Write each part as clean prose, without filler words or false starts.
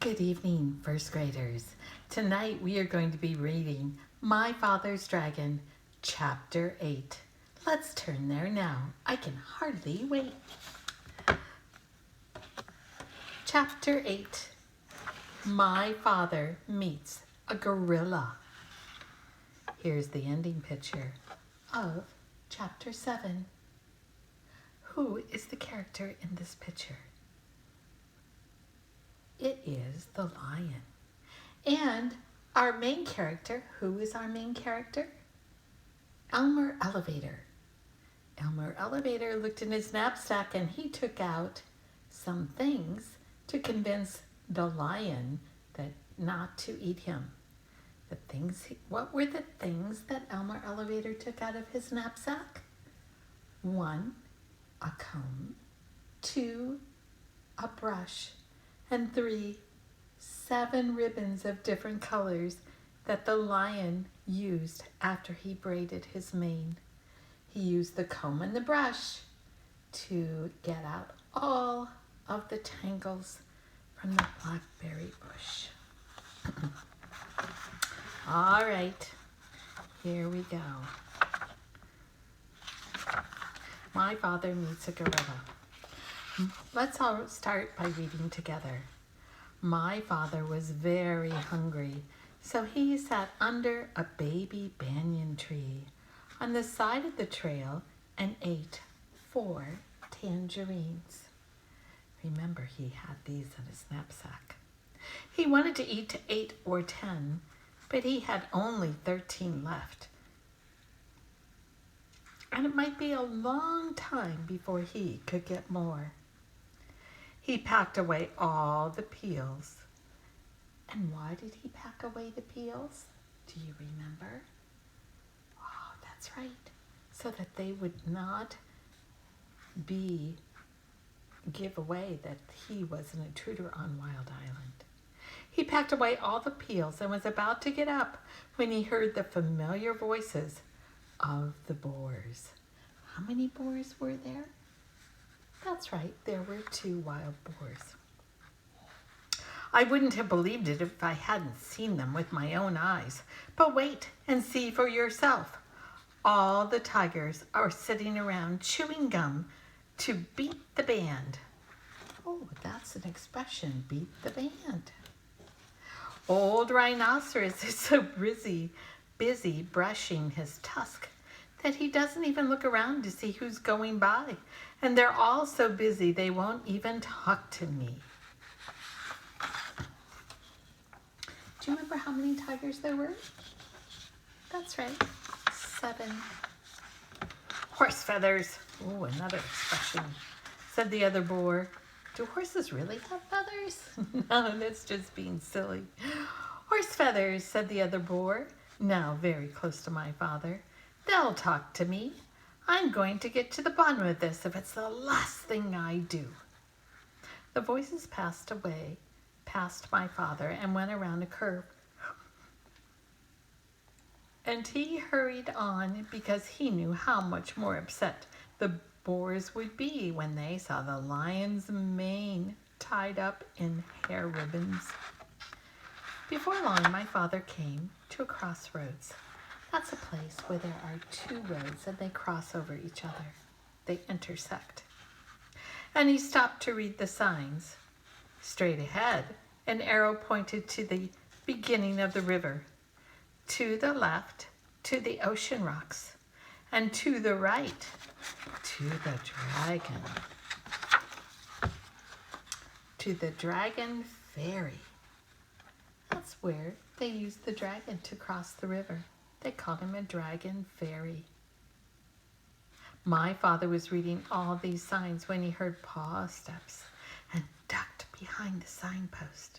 Good evening, first graders. Tonight we are going to be reading My Father's Dragon, Chapter 8. Let's turn there now. I can hardly wait. Chapter 8. My Father Meets a Gorilla. Here's the ending picture of Chapter 7. Who is the character in this picture? It is the lion. And our main character, who is our main character? Elmer Elevator. Elmer Elevator looked in his knapsack and he took out some things to convince the lion that not to eat him. What were the things that Elmer Elevator took out of his knapsack? 1, a comb. 2, a brush. And 3, 7 ribbons of different colors that the lion used after he braided his mane. He used the comb and the brush to get out all of the tangles from the blackberry bush. All right, here we go. My Father Meets a Gorilla. Let's all start by reading together. My father was very hungry, so he sat under a baby banyan tree on the side of the trail and ate 4 tangerines. Remember, he had these in his knapsack. He wanted to eat to 8 or 10, but he had only 13 left. And it might be a long time before he could get more. He packed away all the peels. And why did he pack away the peels? Do you remember? Oh, that's right. So that they would not give away that he was an intruder on Wild Island. He packed away all the peels and was about to get up when he heard the familiar voices of the boars. How many boars were there? That's right, there were 2 wild boars. I wouldn't have believed it if I hadn't seen them with my own eyes. But wait and see for yourself. All the tigers are sitting around chewing gum to beat the band. Oh, that's an expression, beat the band. Old Rhinoceros is so busy brushing his tusk that he doesn't even look around to see who's going by. And they're all so busy they won't even talk to me. Do you remember how many tigers there were? That's right, 7. Horse feathers. Oh, another expression, said the other boar. Do horses really have feathers? No, that's just being silly. Horse feathers, said the other boar, now very close to my father. They'll talk to me. I'm going to get to the bottom of this if it's the last thing I do. The voices passed away, past my father, and went around a curve. And he hurried on because he knew how much more upset the boars would be when they saw the lion's mane tied up in hair ribbons. Before long, my father came to a crossroads. That's a place where there are 2 roads and they cross over each other. They intersect. And he stopped to read the signs. Straight ahead, an arrow pointed to the beginning of the river. To the left, to the ocean rocks. And to the right, to the dragon. To the dragon ferry. That's where they used the dragon to cross the river. They called him a dragon ferry. My father was reading all these signs when he heard paw steps and ducked behind the signpost.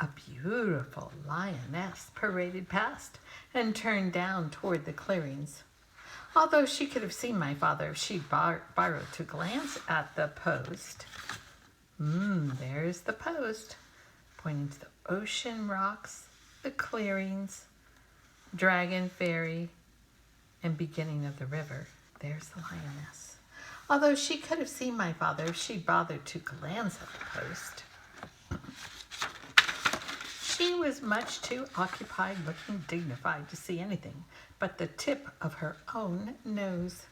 A beautiful lioness paraded past and turned down toward the clearings. Although she could have seen my father if she'd borrowed to glance at the post. There's the post, pointing to the ocean rocks, the clearings, dragon ferry, and beginning of the river. There's the lioness. Although she could have seen my father if she'd bothered to glance at the post. She was much too occupied looking dignified to see anything but the tip of her own nose.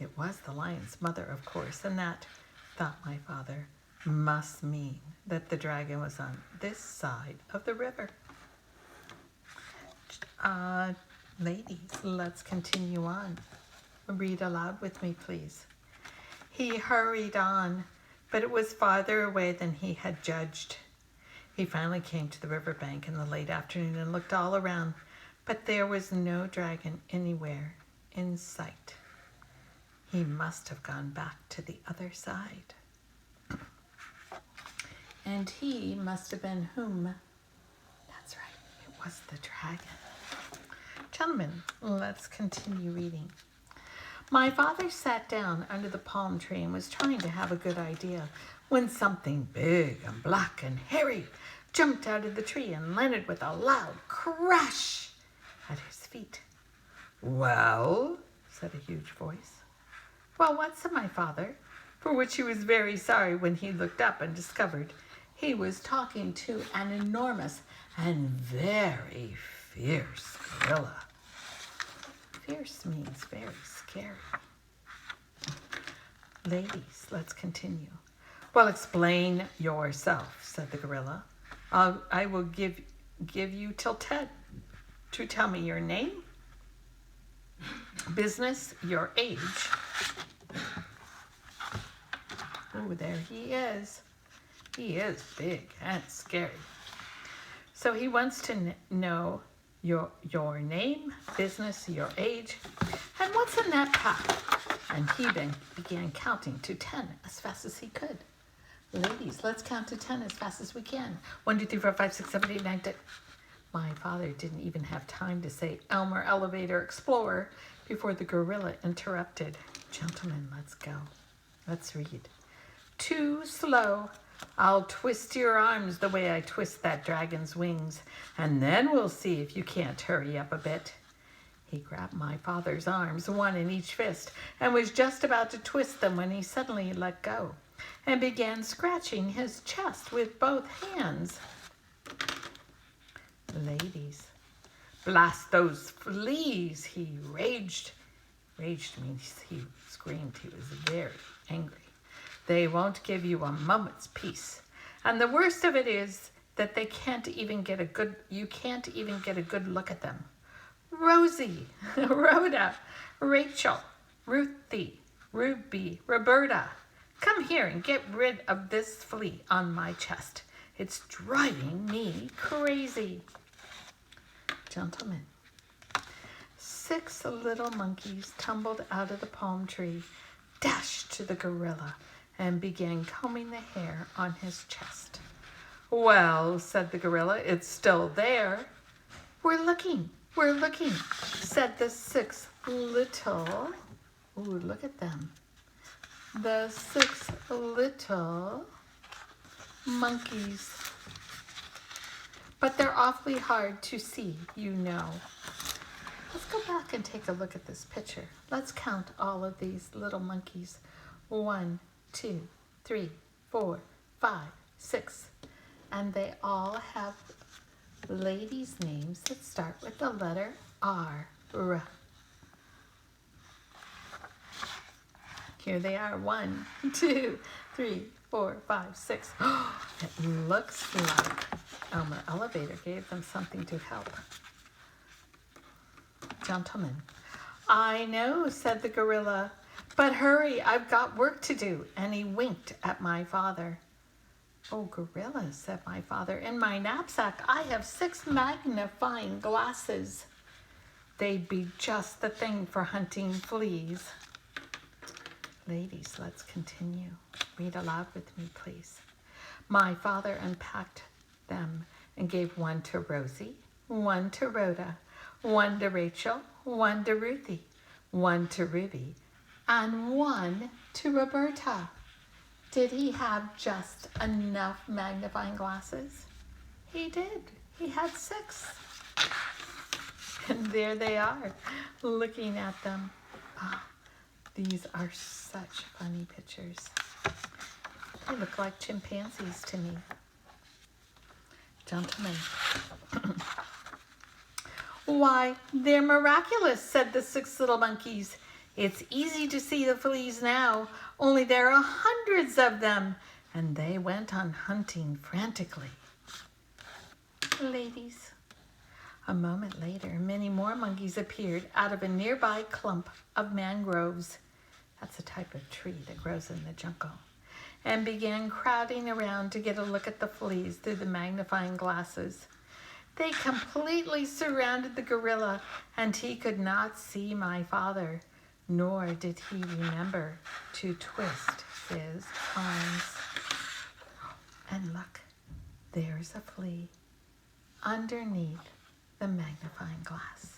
It was the lion's mother, of course, and that, thought my father, must mean that the dragon was on this side of the river. Ladies, let's continue on. Read aloud with me, please. He hurried on, but it was farther away than he had judged. He finally came to the riverbank in the late afternoon and looked all around, but there was no dragon anywhere in sight. He must have gone back to the other side. And he must have been whom? That's right, it was the dragon. Gentlemen, let's continue reading. My father sat down under the palm tree and was trying to have a good idea when something big and black and hairy jumped out of the tree and landed with a loud crash at his feet. Well, said a huge voice. Well, what, said my father, for which he was very sorry when he looked up and discovered he was talking to an enormous and very fierce gorilla. Fierce means very scary. Ladies, let's continue. Well, explain yourself, said the gorilla. I will give you till 10 to tell me your name, business, your age. Oh, there he is. He is big and scary. So he wants to know your name, business, your age, and what's in that pack. And he then began counting to 10 as fast as he could. Ladies, let's count to 10 as fast as we can. 1, 2, 3, 4, 5, 6, 7, 8, 9, 10. My father didn't even have time to say Elmer, elevator, explorer before the gorilla interrupted. Gentlemen, let's go. Let's read. Too slow. I'll twist your arms the way I twist that dragon's wings, and then we'll see if you can't hurry up a bit. He grabbed my father's arms, one in each fist, and was just about to twist them when he suddenly let go and began scratching his chest with both hands. Ladies, blast those fleas, he raged. Raged means he screamed. He was very angry. They won't give you a moment's peace. And the worst of it is that you can't even get a good look at them. Rosie, Rhoda, Rachel, Ruthie, Ruby, Roberta, come here and get rid of this flea on my chest. It's driving me crazy. Gentlemen, 6 little monkeys tumbled out of the palm tree, dashed to the gorilla, and began combing the hair on his chest. Well, said the gorilla, it's still there. We're looking, said the 6 little, ooh, look at them. The 6 little monkeys. But they're awfully hard to see, you know. Let's go back and take a look at this picture. Let's count all of these little monkeys. 1, 2, 3, 4, 5, 6. And they all have ladies' names that start with the letter R. R. Here they are. 1, 2, 3, 4, 5, 6. It looks like Elmer Elevator gave them something to help. Gentlemen, I know, said the gorilla, but hurry, I've got work to do. And he winked at my father. Oh, gorilla, said my father, in my knapsack I have 6 magnifying glasses. They'd be just the thing for hunting fleas. Ladies, let's continue. Read aloud with me, please. My father unpacked them and gave 1 to Rosie, 1 to Rhoda, 1 to Rachel, 1 to Ruthie, 1 to Ruby, and 1 to Roberta. Did he have just enough magnifying glasses? He did. He had 6. And there they are, looking at them. Oh, these are such funny pictures. They look like chimpanzees to me. gentleman. Why, they're miraculous, said the 6 little monkeys. It's easy to see the fleas now, only there are hundreds of them. And they went on hunting frantically. Ladies. A moment later, many more monkeys appeared out of a nearby clump of mangroves. That's a type of tree that grows in the jungle. And began crowding around to get a look at the fleas through the magnifying glasses. They completely surrounded the gorilla, and he could not see my father, nor did he remember to twist his arms. And look, there's a flea underneath the magnifying glass.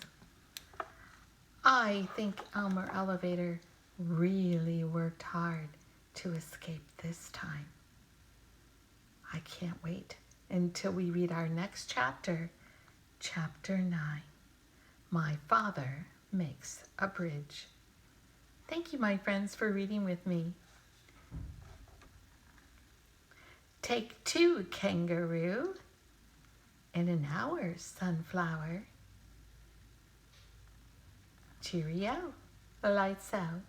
I think Elmer Elevator really worked hard to escape this time. I can't wait until we read our next chapter, Chapter 9. My Father Makes a Bridge. Thank you, my friends, for reading with me. Take 2, kangaroo. In an hour, sunflower. Cheerio. The lights out.